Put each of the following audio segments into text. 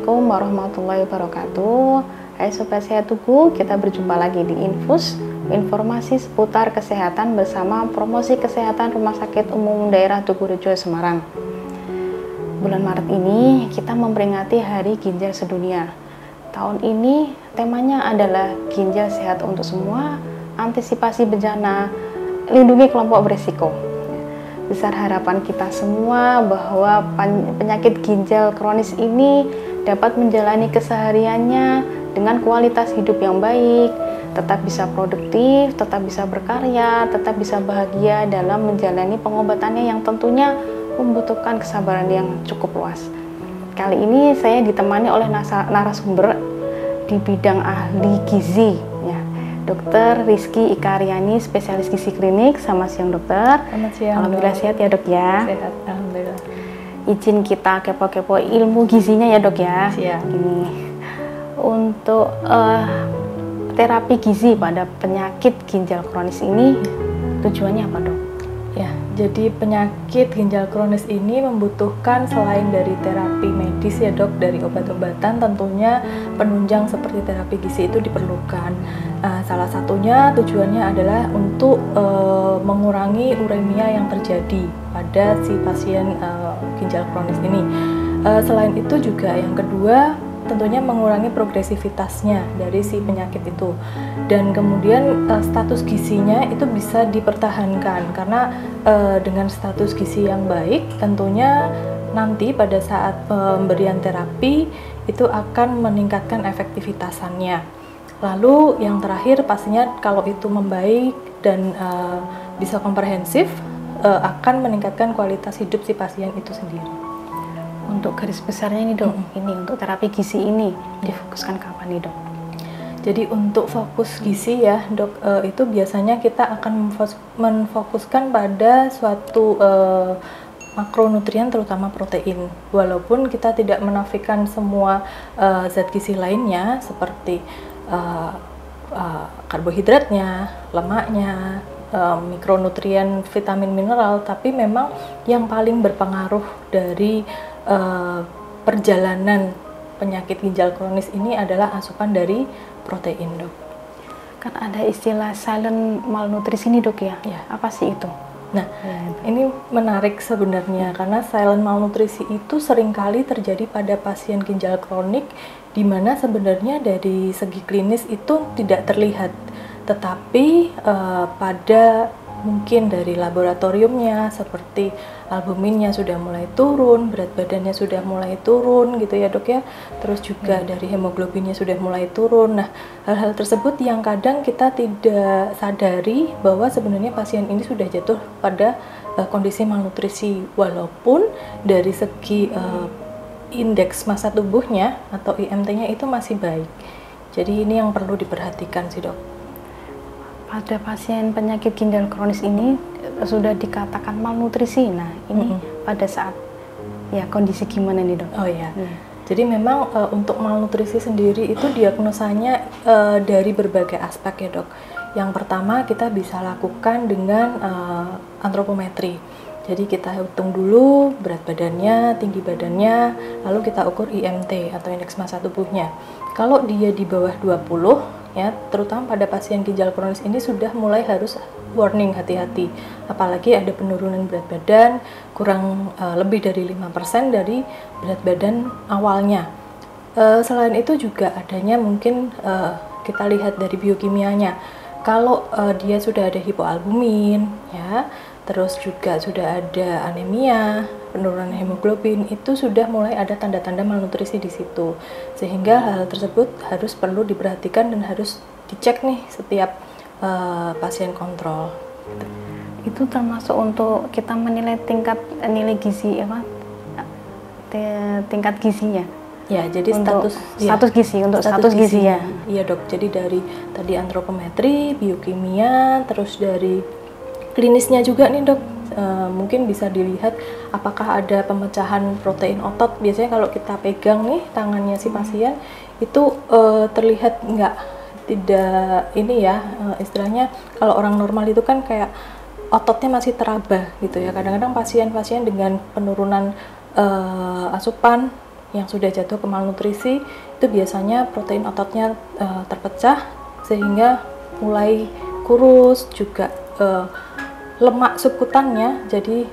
Assalamualaikum warahmatullahi wabarakatuh. Hai Sobat Sehat Tubuh, kita berjumpa lagi di Infus, informasi seputar kesehatan bersama promosi kesehatan Rumah Sakit Umum Daerah Tugu Rejo Semarang. Bulan Maret ini kita memperingati Hari Ginjal Sedunia. Tahun ini temanya adalah ginjal sehat untuk semua, antisipasi bencana, lindungi kelompok berisiko. Besar harapan kita semua bahwa penyakit ginjal kronis ini dapat menjalani kesehariannya dengan kualitas hidup yang baik, tetap bisa produktif, tetap bisa berkarya, tetap bisa bahagia dalam menjalani pengobatannya yang tentunya membutuhkan kesabaran yang cukup luas. Kali ini saya ditemani oleh narasumber di bidang ahli gizi, ya, Dr. Rizky Ikaryani, spesialis gizi klinik. Selamat siang dokter. Selamat siang. Alhamdulillah sehat ya dok ya. Sehat, alhamdulillah. Izin kita kepo-kepo ilmu gizinya ya dok ya. Siap. Ini untuk terapi gizi pada penyakit ginjal kronis ini tujuannya apa dok? Ya, jadi penyakit ginjal kronis ini membutuhkan selain dari terapi medis ya dok, dari obat-obatan tentunya penunjang seperti terapi gizi itu diperlukan. Salah satunya tujuannya adalah untuk mengurangi uremia yang terjadi pada si pasien ginjal kronis ini. Selain itu juga yang kedua tentunya mengurangi progresivitasnya dari si penyakit itu, dan kemudian status gizinya itu bisa dipertahankan karena dengan status gizi yang baik tentunya nanti pada saat pemberian terapi itu akan meningkatkan efektivitasnya. Lalu yang terakhir pastinya kalau itu membaik dan bisa komprehensif akan meningkatkan kualitas hidup si pasien itu sendiri. Untuk garis besarnya ini dok, ini untuk terapi gizi ini difokuskan kapan nih dok? Jadi untuk fokus gizi ya dok, itu biasanya kita akan menfokuskan pada suatu makronutrien terutama protein. Walaupun kita tidak menafikan semua zat gizi lainnya seperti karbohidratnya, lemaknya, mikronutrien, vitamin, mineral, tapi memang yang paling berpengaruh dari perjalanan penyakit ginjal kronis ini adalah asupan dari protein dok. Kan ada istilah silent malnutrisi nih dok ya? Ya. Apa sih itu? Nah, ini menarik sebenarnya karena silent malnutrisi itu seringkali terjadi pada pasien ginjal kronik di mana sebenarnya dari segi klinis itu tidak terlihat, tetapi pada mungkin dari laboratoriumnya seperti albuminnya sudah mulai turun, berat badannya sudah mulai turun gitu ya dok ya, terus juga dari hemoglobinnya sudah mulai turun. Nah, hal-hal tersebut yang kadang kita tidak sadari bahwa sebenarnya pasien ini sudah jatuh pada kondisi malnutrisi, walaupun dari segi indeks massa tubuhnya atau IMT-nya itu masih baik. Jadi ini yang perlu diperhatikan sih dok. Pada pasien penyakit ginjal kronis ini sudah dikatakan malnutrisi. Nah, ini pada saat ya kondisi gimana nih dok? Oh ya. Jadi memang untuk malnutrisi sendiri itu diagnosanya dari berbagai aspek ya dok. Yang pertama kita bisa lakukan dengan antropometri. Jadi kita hitung dulu berat badannya, tinggi badannya, lalu kita ukur IMT atau indeks massa tubuhnya. Kalau dia di bawah 20 ya, terutama pada pasien ginjal kronis ini sudah mulai harus warning, hati-hati. Apalagi ada penurunan berat badan kurang lebih dari 5% dari berat badan awalnya. Selain itu juga adanya mungkin kita lihat dari biokimianya. Kalau dia sudah ada hipoalbumin ya, terus juga sudah ada anemia, penurunan hemoglobin, itu sudah mulai ada tanda-tanda malnutrisi di situ. Sehingga hal tersebut harus perlu diperhatikan dan harus dicek nih setiap pasien kontrol. Itu termasuk untuk kita menilai tingkat nilai gizi apa? Tingkat gizinya. Ya, jadi untuk status gizi untuk status gizi ya. Iya dok. Jadi dari tadi antropometri, biokimia, terus dari klinisnya juga nih dok, mungkin bisa dilihat apakah ada pemecahan protein otot. Biasanya kalau kita pegang nih tangannya si pasien itu terlihat tidak ini ya, istilahnya kalau orang normal itu kan kayak ototnya masih teraba gitu ya. Kadang-kadang pasien-pasien dengan penurunan asupan yang sudah jatuh ke malnutrisi itu biasanya protein ototnya terpecah sehingga mulai kurus, juga lemak subkutannya, jadi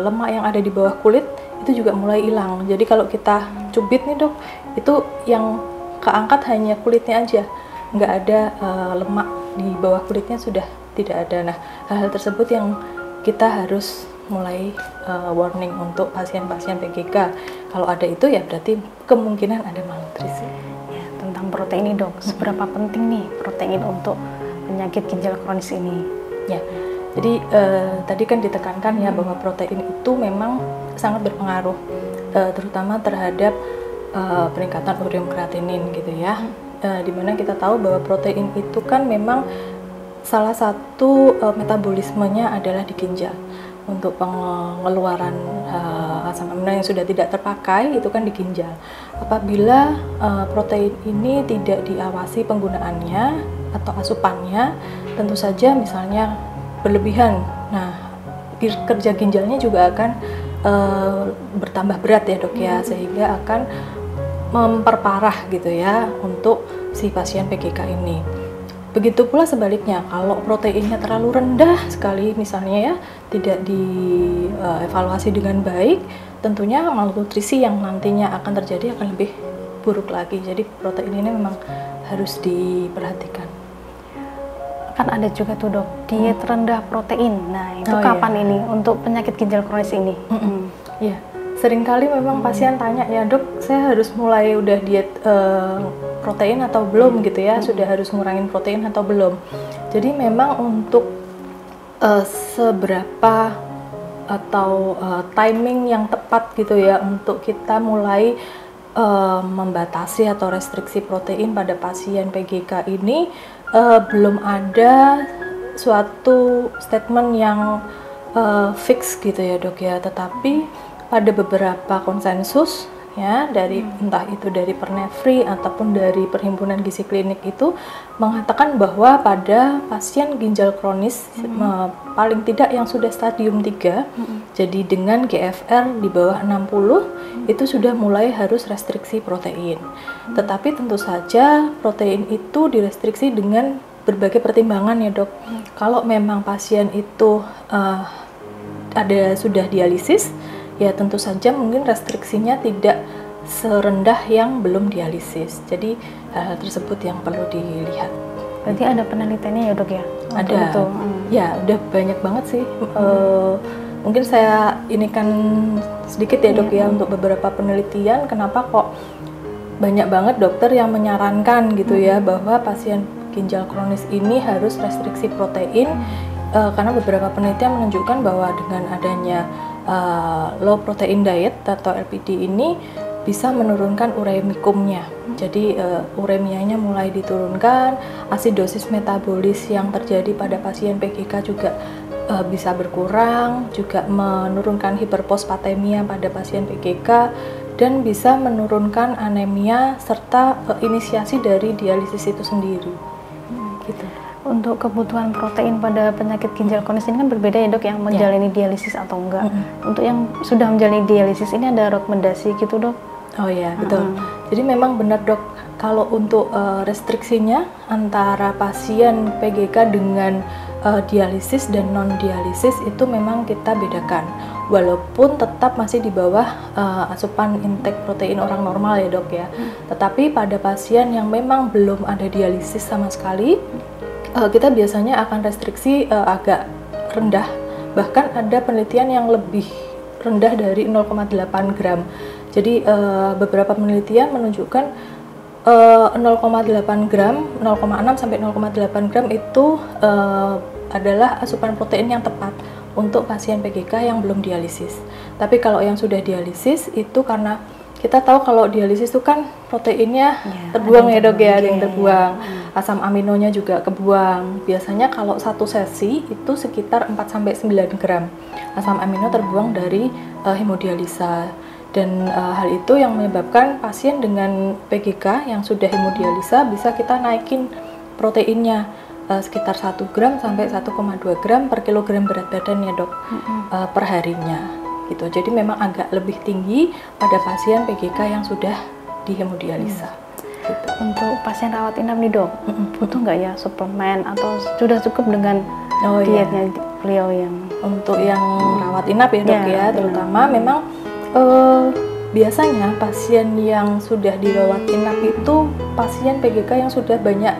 lemak yang ada di bawah kulit itu juga mulai hilang. Jadi kalau kita cubit nih dok, itu yang keangkat hanya kulitnya aja, nggak ada lemak di bawah kulitnya, sudah tidak ada. Nah, hal-hal tersebut yang kita harus mulai warning untuk pasien-pasien PGK. Kalau ada itu ya berarti kemungkinan ada malnutrisi. Ya, tentang protein ini dok, seberapa penting nih protein untuk penyakit ginjal kronis ini? Ya, jadi tadi kan ditekankan ya bahwa protein itu memang sangat berpengaruh, terutama terhadap peningkatan ureum kreatinin gitu ya. Dimana kita tahu bahwa protein itu kan memang salah satu metabolismenya adalah di ginjal. Untuk pengeluaran asam amino yang sudah tidak terpakai itu kan di ginjal. Apabila protein ini tidak diawasi penggunaannya atau asupannya, tentu saja misalnya berlebihan, nah kerja ginjalnya juga akan bertambah berat ya dok ya, sehingga akan memperparah gitu ya untuk si pasien PGK ini. Begitu pula sebaliknya, kalau proteinnya terlalu rendah sekali misalnya ya, tidak dievaluasi dengan baik, tentunya malnutrisi yang nantinya akan terjadi akan lebih buruk lagi. Jadi protein ini memang harus diperhatikan. Kan ada juga tuh dok, diet rendah protein. Nah itu kapan ini untuk penyakit ginjal kronis ini? Iya, seringkali memang pasien tanya, ya dok, saya harus mulai udah diet protein atau belum gitu ya, sudah harus ngurangin protein atau belum. Jadi memang untuk seberapa atau timing yang tepat gitu ya untuk kita mulai membatasi atau restriksi protein pada pasien PGK ini, belum ada suatu statement yang fix gitu ya dok ya, tetapi pada beberapa konsensus ya dari entah itu dari Pernefri ataupun dari Perhimpunan Gizi Klinik itu mengatakan bahwa pada pasien ginjal kronis paling tidak yang sudah stadium 3, jadi dengan GFR di bawah 60 itu sudah mulai harus restriksi protein. Tetapi tentu saja protein itu direstriksi dengan berbagai pertimbangan ya dok. Kalau memang pasien itu sudah dialisis, ya tentu saja mungkin restriksinya tidak serendah yang belum dialisis. Jadi hal tersebut yang perlu dilihat. Berarti ada penelitiannya ya dok ya? Ada. Ya udah banyak banget sih. Mungkin saya inikan sedikit ya dok ya untuk beberapa penelitian. Kenapa kok banyak banget dokter yang menyarankan gitu ya bahwa pasien ginjal kronis ini harus restriksi protein, karena beberapa penelitian menunjukkan bahwa dengan adanya low protein diet atau LPD ini bisa menurunkan uremikumnya. Jadi uremianya mulai diturunkan, asidosis metabolis yang terjadi pada pasien PGK juga bisa berkurang, juga menurunkan hiperfosfatemia pada pasien PGK, dan bisa menurunkan anemia serta inisiasi dari dialisis itu sendiri. Gitu. Untuk kebutuhan protein pada penyakit ginjal kronis ini kan berbeda ya dok, yang menjalani dialisis atau enggak. Untuk yang sudah menjalani dialisis ini ada rekomendasi gitu dok? Oh ya betul. Jadi memang benar dok, kalau untuk restriksinya antara pasien PGK dengan dialisis dan non dialisis itu memang kita bedakan. Walaupun tetap masih di bawah asupan intake protein orang normal ya dok ya. Tetapi pada pasien yang memang belum ada dialisis sama sekali, kita biasanya akan restriksi agak rendah. Bahkan ada penelitian yang lebih rendah dari 0,8 gram. Jadi beberapa penelitian menunjukkan 0,8 gram, 0,6 sampai 0,8 gram itu adalah asupan protein yang tepat untuk pasien PGK yang belum dialisis. Tapi kalau yang sudah dialisis itu karena kita tahu kalau dialisis itu kan proteinnya terbuang ya dok ya, ada yang terbuang, asam aminonya juga kebuang. Biasanya kalau satu sesi itu sekitar 4-9 gram asam amino terbuang dari hemodialisa. Dan hal itu yang menyebabkan pasien dengan PGK yang sudah hemodialisa bisa kita naikin proteinnya sekitar 1 gram sampai 1,2 gram per kilogram berat badan ya dok, per harinya gitu. Jadi memang agak lebih tinggi pada pasien PGK yang sudah dihemodialisa. Gitu. Untuk pasien rawat inap nih dok, butuh nggak ya suplemen atau sudah cukup dengan dietnya beliau yang untuk yang rawat inap ya dok ya, terutama memang biasanya pasien yang sudah dirawat inap itu pasien PGK yang sudah banyak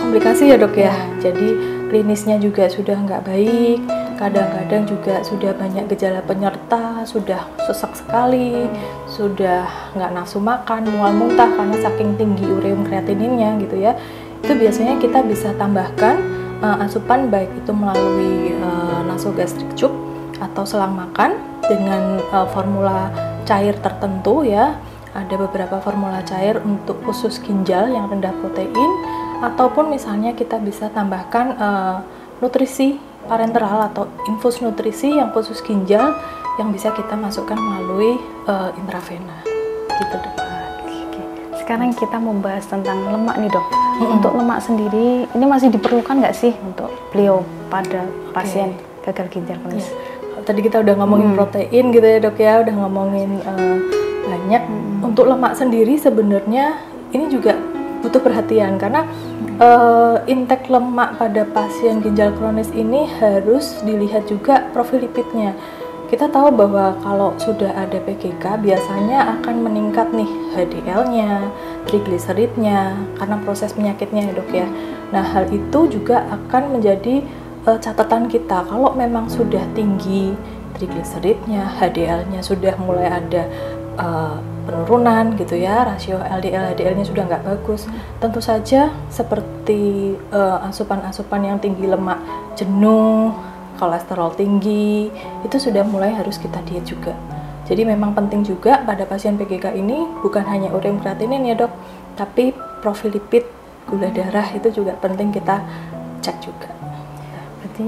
komplikasi ya dok ya. Jadi klinisnya juga sudah nggak baik, kadang-kadang juga sudah banyak gejala penyerta, sudah sesak sekali, sudah nggak nafsu makan, mual muntah karena saking tinggi ureum kreatininnya gitu ya. Itu biasanya kita bisa tambahkan asupan baik itu melalui nasogastric tube atau selang makan dengan formula cair tertentu ya. Ada beberapa formula cair untuk khusus ginjal yang rendah protein, ataupun misalnya kita bisa tambahkan nutrisi parenteral atau infus nutrisi yang khusus ginjal yang bisa kita masukkan melalui intravena gitu dok. Sekarang kita membahas tentang lemak nih dok. Untuk lemak sendiri ini masih diperlukan nggak sih untuk beliau pada pasien gagal ginjal kronis? Tadi kita udah ngomongin protein gitu ya dok ya, udah ngomongin banyak. Untuk lemak sendiri sebenarnya ini juga butuh perhatian karena intake lemak pada pasien ginjal kronis ini harus dilihat juga profil lipidnya. Kita tahu bahwa kalau sudah ada PGK biasanya akan meningkat nih HDL-nya, trigliseridnya karena proses penyakitnya ya dok ya. Nah hal itu juga akan menjadi catatan kita kalau memang sudah tinggi trigliseridnya, HDL-nya sudah mulai ada penurunan gitu ya, rasio LDL-HDL-nya sudah nggak bagus. Tentu saja seperti asupan-asupan yang tinggi lemak jenuh, kolesterol tinggi, itu sudah mulai harus kita diet juga. Jadi memang penting juga pada pasien PGK ini bukan hanya ureum kreatinin ya dok, tapi profil lipid, gula darah itu juga penting kita cek juga. Berarti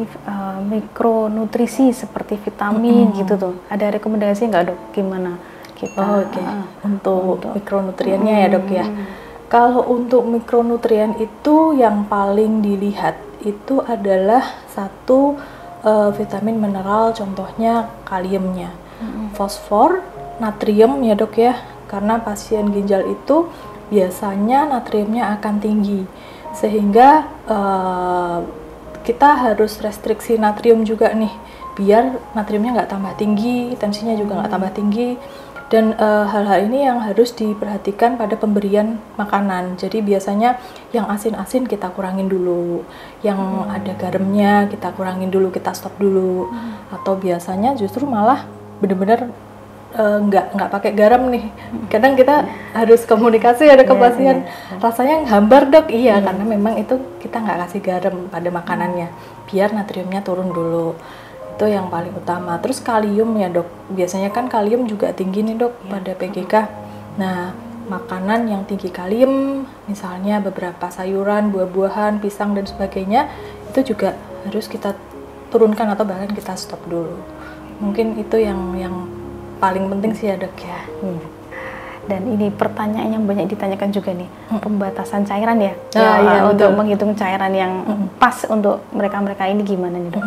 mikronutrisi seperti vitamin gitu tuh, ada rekomendasi nggak dok gimana kita? Untuk mikronutriennya ya dok ya. Kalau untuk mikronutrien itu yang paling dilihat itu adalah satu vitamin mineral, contohnya kaliumnya, fosfor, natrium ya dok ya, karena pasien ginjal itu biasanya natriumnya akan tinggi, sehingga kita harus restriksi natrium juga nih, biar natriumnya nggak tambah tinggi, tensinya juga nggak tambah tinggi. Dan hal-hal ini yang harus diperhatikan pada pemberian makanan. Jadi biasanya yang asin-asin kita kurangin dulu, yang ada garamnya kita kurangin dulu, kita stop dulu. Atau biasanya justru malah bener-bener nggak pakai garam nih. Kadang kita harus komunikasi ada ke pasien, rasanya hambar dok, karena memang itu kita nggak kasih garam pada makanannya, biar natriumnya turun dulu. Itu yang paling utama. Terus kalium ya dok, biasanya kan kalium juga tinggi nih dok pada PGK. Nah makanan yang tinggi kalium, misalnya beberapa sayuran, buah-buahan, pisang dan sebagainya, itu juga harus kita turunkan atau bahkan kita stop dulu. Mungkin itu yang paling penting sih ya dok ya. Dan ini pertanyaan yang banyak ditanyakan juga nih, pembatasan cairan ya, untuk menghitung cairan yang pas untuk mereka-mereka ini gimana nih dok?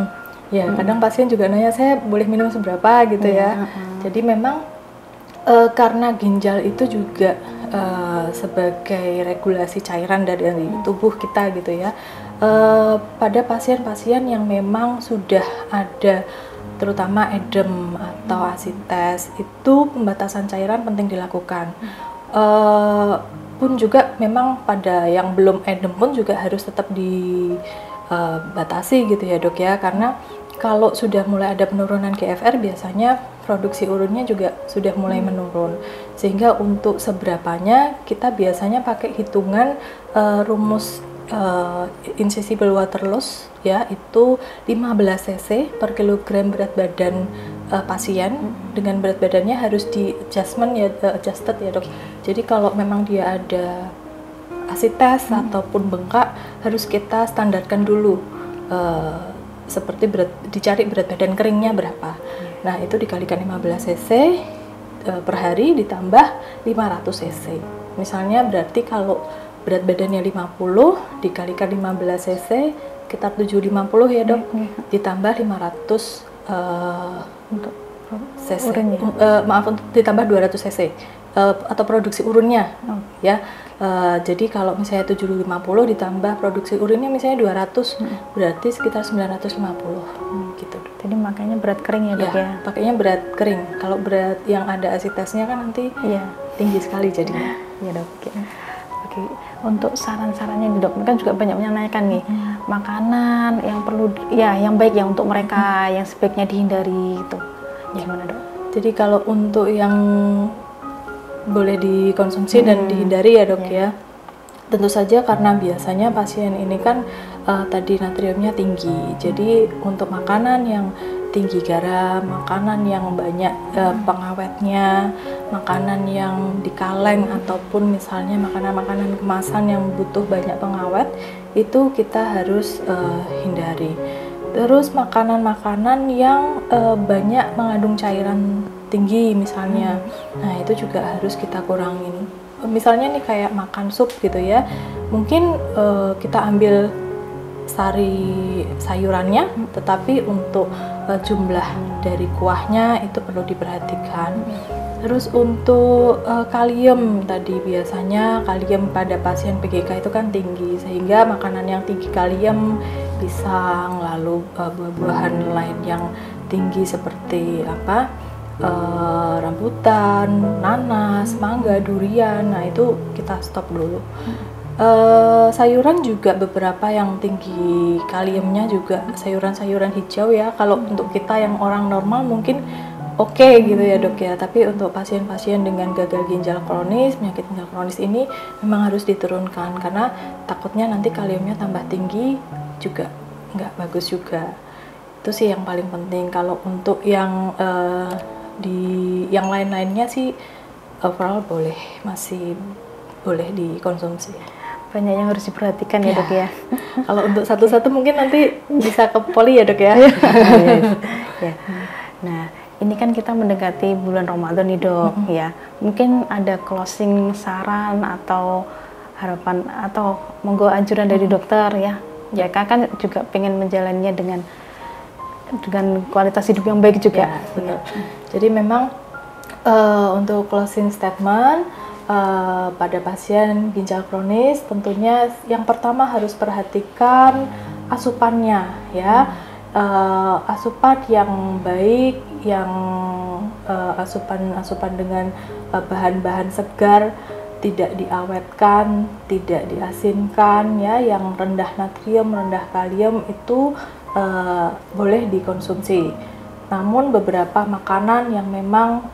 Ya, kadang pasien juga nanya, saya boleh minum seberapa gitu ya. Jadi memang karena ginjal itu juga sebagai regulasi cairan dari tubuh kita gitu ya. Pada pasien-pasien yang memang sudah ada terutama edem atau asites, itu pembatasan cairan penting dilakukan. Pun juga memang pada yang belum edem pun juga harus tetap batasi gitu ya dok ya, karena kalau sudah mulai ada penurunan GFR biasanya produksi urinnya juga sudah mulai menurun, sehingga untuk seberapanya kita biasanya pakai hitungan rumus insatiable water loss ya, itu 15 cc per kilogram berat badan pasien. Dengan berat badannya harus di adjusted ya dok. Jadi kalau memang dia ada asites ataupun bengkak, harus kita standarkan dulu, seperti dicari berat badan keringnya berapa. Nah itu dikalikan 15 cc per hari ditambah 500 cc. Misalnya berarti kalau berat badannya 50 dikalikan 15 cc sekitar 750 ya dok, ditambah 500 untuk cc. Urinnya. Maaf, untuk ditambah 200 cc atau produksi urinnya ya. Jadi kalau misalnya 750 ditambah produksi urinnya misalnya 200, berarti sekitar 950 gitu. Jadi makanya berat kering ya dok ya? Pakainya berat kering. Kalau berat yang ada asitesnya kan nanti tinggi sekali jadinya. Iya dok. Oke. Untuk saran-sarannya nih dok, kan juga banyak menanyakan nih makanan yang perlu, yang baik ya untuk mereka yang sebaiknya dihindari itu. Gimana dok? Jadi kalau untuk yang boleh dikonsumsi dan dihindari ya dok ya, tentu saja karena biasanya pasien ini kan tadi natriumnya tinggi, jadi untuk makanan yang tinggi garam, makanan yang banyak pengawetnya, makanan yang dikaleng ataupun misalnya makanan-makanan kemasan yang butuh banyak pengawet, itu kita harus hindari. Terus makanan-makanan yang banyak mengandung cairan tinggi misalnya, nah itu juga harus kita kurangin. Misalnya nih kayak makan sup gitu ya, mungkin kita ambil sari sayurannya, tetapi untuk jumlah dari kuahnya itu perlu diperhatikan. Terus untuk kalium tadi, biasanya kalium pada pasien PGK itu kan tinggi, sehingga makanan yang tinggi kalium, pisang, lalu buah-buahan lain yang tinggi seperti rambutan, nanas, mangga, durian, nah itu kita stop dulu. Sayuran juga beberapa yang tinggi kaliumnya juga sayuran-sayuran hijau ya. Kalau untuk kita yang orang normal mungkin oke gitu ya dok ya, tapi untuk pasien-pasien dengan gagal ginjal kronis, penyakit ginjal kronis ini memang harus diturunkan karena takutnya nanti kaliumnya tambah tinggi juga nggak bagus juga. Itu sih yang paling penting. Kalau untuk yang yang lain-lainnya sih overall masih boleh dikonsumsi. Banyak yang harus diperhatikan ya dok ya. Kalau untuk satu-satu mungkin nanti bisa ke poli ya dok ya. Nah ini kan kita mendekati bulan Ramadan nih dok ya. Mungkin ada closing saran atau harapan atau monggo anjuran dari dokter ya. Ya kan juga pengen menjalannya dengan kualitas hidup yang baik juga. Jadi memang untuk closing statement pada pasien ginjal kronis, tentunya yang pertama harus perhatikan asupannya ya. Asupan yang baik, yang asupan dengan bahan-bahan segar, tidak diawetkan, tidak diasinkan ya, yang rendah natrium, rendah kalium itu boleh dikonsumsi. Namun beberapa makanan yang memang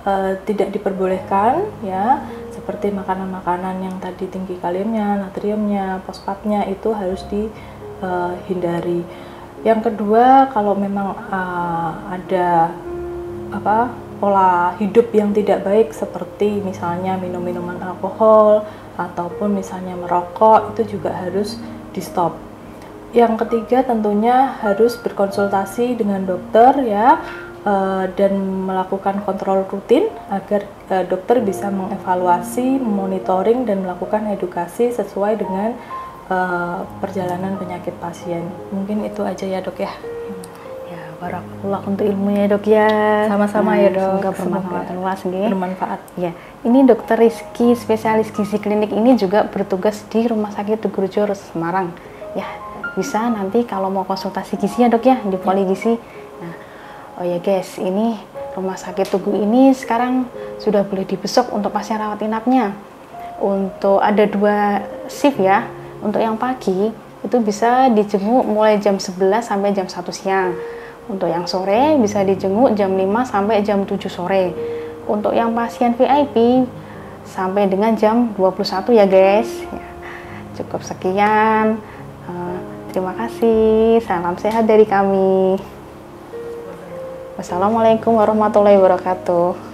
tidak diperbolehkan ya, seperti makanan-makanan yang tadi tinggi kaliumnya, natriumnya, fosfatnya itu harus dihindari. Yang kedua, kalau memang ada pola hidup yang tidak baik seperti misalnya minum minuman alkohol ataupun misalnya merokok, itu juga harus di stop. Yang ketiga tentunya harus berkonsultasi dengan dokter ya, dan melakukan kontrol rutin agar dokter bisa mengevaluasi, monitoring dan melakukan edukasi sesuai dengan perjalanan penyakit pasien. Mungkin itu aja ya dok ya. Ya, barakallah untuk ilmunya dok ya. Sama-sama ya dok. Semoga bermanfaat luas nggih. Bermanfaat. Ya, ini dokter Rizky, spesialis gizi klinik ini juga bertugas di Rumah Sakit Tugu Rejo Semarang. Ya, bisa nanti kalau mau konsultasi gizi ya dok ya di poli gizi. Nah, oh ya guys, ini Rumah Sakit Tugu ini sekarang sudah boleh dibesok untuk pasien rawat inapnya. Untuk ada 2 shift ya. Untuk yang pagi itu bisa dijenguk mulai jam 11 sampai jam 1 siang. Untuk yang sore bisa dijenguk jam 5 sampai jam 7 sore. Untuk yang pasien VIP sampai dengan jam 21 ya guys. Ya, cukup sekian. Terima kasih. Salam sehat dari kami. Wassalamualaikum warahmatullahi wabarakatuh.